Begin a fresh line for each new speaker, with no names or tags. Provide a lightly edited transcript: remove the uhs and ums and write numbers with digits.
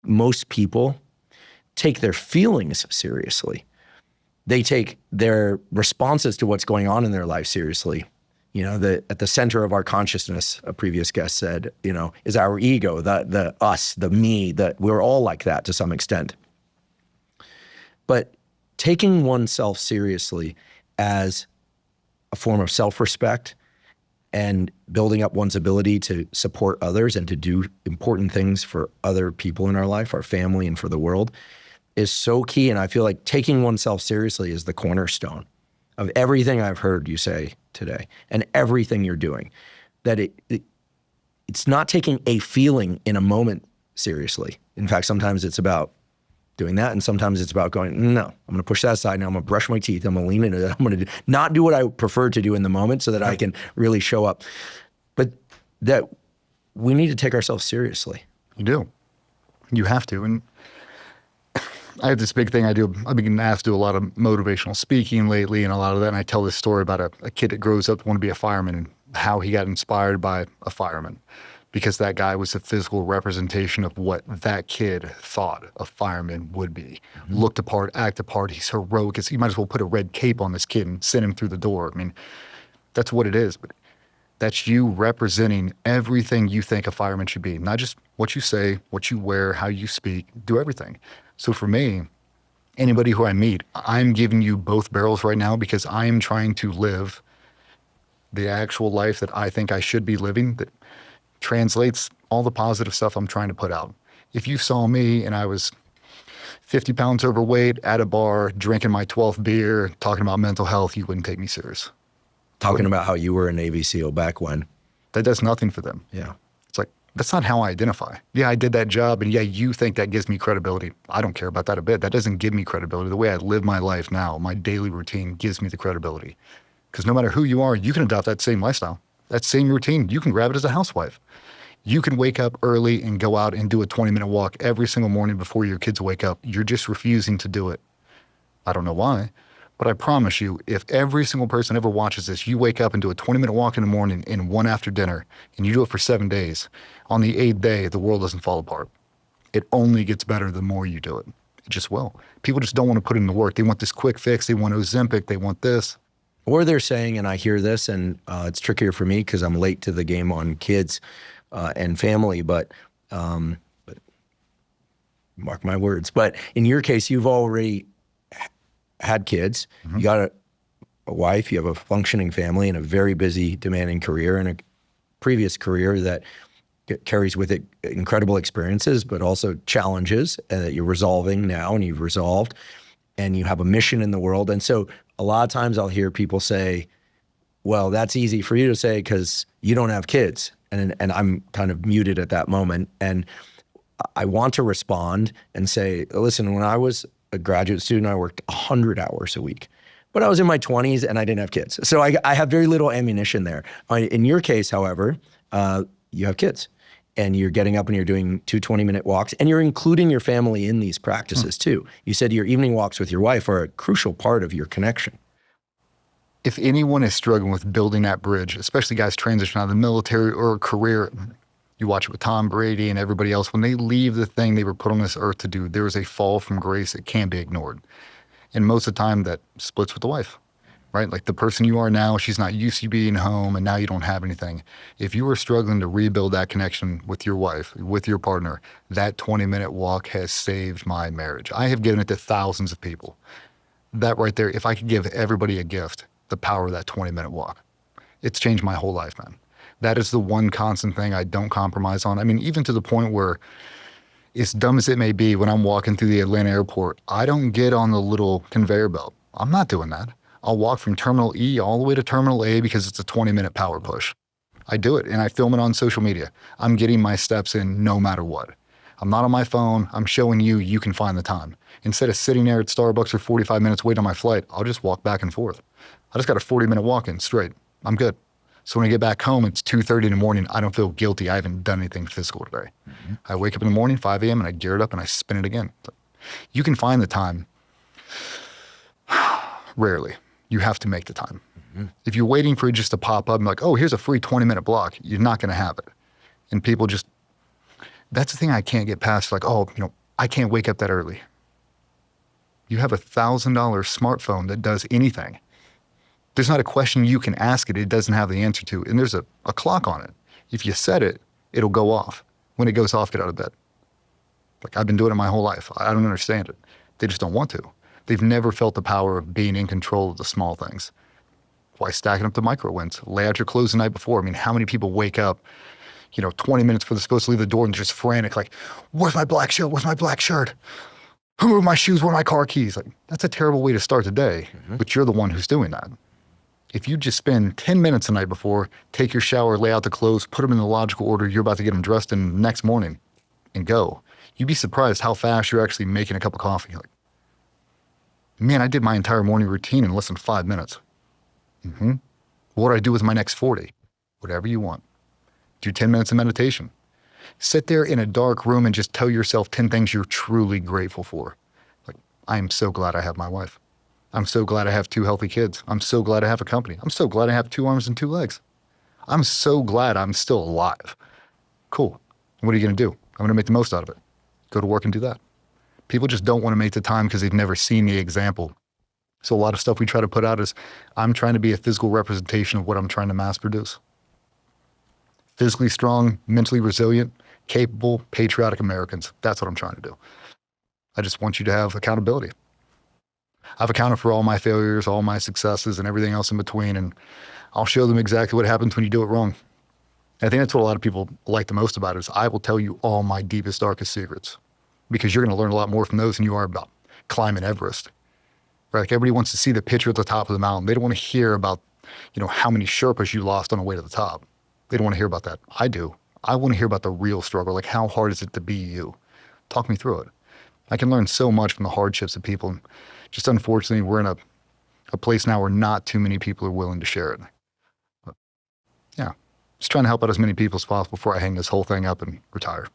most people take their feelings seriously. They take their responses to what's going on in their life seriously. At the center of our consciousness, a previous guest said, is our ego, the us, the me, that we're all like that to some extent. But taking oneself seriously as a form of self-respect and building up one's ability to support others and to do important things for other people in our life, our family, and for the world is so key. And I feel like taking oneself seriously is the cornerstone of everything I've heard you say today and everything you're doing. That it's not taking a feeling in a moment seriously. In fact, sometimes it's about doing that, and sometimes it's about going, no, I'm going to push that aside now. I'm going to brush my teeth. I'm going to lean into it. I'm going to not do what I prefer to do in the moment so that I can really show up. But that we need to take ourselves seriously.
You do. You have to. And I have this big thing I do. I've been asked to do a lot of motivational speaking lately and a lot of that. And I tell this story about a kid that grows up to want to be a fireman and how he got inspired by a fireman, because that guy was a physical representation of what that kid thought a fireman would be. Mm-hmm. Looked the part, act the part. He's heroic. You might as well put a red cape on this kid and send him through the door. I mean, that's what it is. But that's you representing everything you think a fireman should be. Not just what you say, what you wear, how you speak, do everything. So for me, anybody who I meet, I'm giving you both barrels right now because I am trying to live the actual life that I think I should be living, that translates all the positive stuff I'm trying to put out. If you saw me and I was 50 pounds overweight at a bar, drinking my 12th beer, talking about mental health, you wouldn't take me serious.
Talking about how you were a Navy SEAL back when.
That does nothing for them.
Yeah.
It's like, that's not how I identify. Yeah, I did that job, and yeah, you think that gives me credibility. I don't care about that a bit. That doesn't give me credibility. The way I live my life now, my daily routine gives me the credibility. Because no matter who you are, you can adopt that same lifestyle, that same routine. You can grab it as a housewife. You can wake up early and go out and do a 20-minute walk every single morning before your kids wake up. You're just refusing to do it. I don't know why, but I promise you, if every single person ever watches this, you wake up and do a 20-minute walk in the morning and one after dinner, and you do it for 7 days, on the 8th day, the world doesn't fall apart. It only gets better the more you do it. It just will. People just don't want to put in the work. They want this quick fix. They want Ozempic. They want this.
Or they're saying, and I hear this, and it's trickier for me because I'm late to the game on kids and family, but mark my words. But in your case, you've already had kids. Mm-hmm. You got a wife, you have a functioning family and a very busy, demanding career, and a previous career that carries with it incredible experiences, but also challenges that you're resolving now and you've resolved, and you have a mission in the world. And so a lot of times I'll hear people say, well, that's easy for you to say because you don't have kids. And I'm kind of muted at that moment. And I want to respond and say, listen, when I was a graduate student, I worked 100 hours a week. But I was in my 20s and I didn't have kids. So I have very little ammunition there. In your case, however, you have kids. And you're getting up and you're doing 2 20-minute walks, and you're including your family in these practices too. You said your evening walks with your wife are a crucial part of your connection.
If anyone is struggling with building that bridge, especially guys transition out of the military or a career, you watch it with Tom Brady and everybody else, when they leave the thing they were put on this earth to do, there is a fall from grace that can't be ignored. And most of the time that splits with the wife. Right? Like the person you are now, she's not used to being home and now you don't have anything. If you are struggling to rebuild that connection with your wife, with your partner, that 20-minute walk has saved my marriage. I have given it to thousands of people. That right there, if I could give everybody a gift, the power of that 20-minute walk, it's changed my whole life, man. That is the one constant thing I don't compromise on. I mean, even to the point where, as dumb as it may be, when I'm walking through the Atlanta airport, I don't get on the little conveyor belt. I'm not doing that. I'll walk from Terminal E all the way to Terminal A because it's a 20-minute power push. I do it, and I film it on social media. I'm getting my steps in no matter what. I'm not on my phone. I'm showing you, you can find the time. Instead of sitting there at Starbucks for 45 minutes waiting on my flight, I'll just walk back and forth. I just got a 40-minute walk in straight. I'm good. So when I get back home, it's 2:30 in the morning. I don't feel guilty. I haven't done anything physical today. Mm-hmm. I wake up in the morning, 5 a.m., and I gear it up and I spin it again. You can find the time. Rarely. You have to make the time. Mm-hmm. If you're waiting for it just to pop up and like, oh, here's a free 20-minute block, you're not going to have it. And people just, That's the thing I can't get past. Like, oh, I can't wake up that early. You have $1,000 smartphone that does anything. There's not a question you can ask it doesn't have the answer to. And there's a clock on it. If you set it, it'll go off. When it goes off, get out of bed. Like, I've been doing it my whole life. I don't understand it. They just don't want to. They've never felt the power of being in control of the small things. Why stacking up the micro wins? Lay out your clothes the night before. I mean, how many people wake up, 20 minutes before they're supposed to leave the door and just frantic, like, where's my black shirt? Where's my black shirt? Who moved my shoes? Where are my car keys? Like, that's a terrible way to start the day, but you're the one who's doing that. If you just spend 10 minutes the night before, take your shower, lay out the clothes, put them in the logical order you're about to get them dressed in the next morning and go, you'd be surprised how fast you're actually making a cup of coffee. Like, man, I did my entire morning routine in less than 5 minutes. What do I do with my next 40? Whatever you want. Do 10 minutes of meditation. Sit there in a dark room and just tell yourself 10 things you're truly grateful for. Like, I am so glad I have my wife. I'm so glad I have 2 healthy kids. I'm so glad I have a company. I'm so glad I have 2 arms and 2 legs. I'm so glad I'm still alive. Cool. What are you going to do? I'm going to make the most out of it. Go to work and do that. People just don't want to make the time because they've never seen the example. So a lot of stuff we try to put out is, I'm trying to be a physical representation of what I'm trying to mass produce. Physically strong, mentally resilient, capable, patriotic Americans. That's what I'm trying to do. I just want you to have accountability. I've accounted for all my failures, all my successes, and everything else in between, and I'll show them exactly what happens when you do it wrong. And I think that's what a lot of people like the most about it, is I will tell you all my deepest, darkest secrets, because you're going to learn a lot more from those than you are about climbing Everest. Right? Like, everybody wants to see the picture at the top of the mountain. They don't want to hear about, how many Sherpas you lost on the way to the top. They don't want to hear about that. I do. I want to hear about the real struggle. Like, how hard is it to be you? Talk me through it. I can learn so much from the hardships of people. Just unfortunately, we're in a place now where not too many people are willing to share it. But, yeah, just trying to help out as many people as possible before I hang this whole thing up and retire.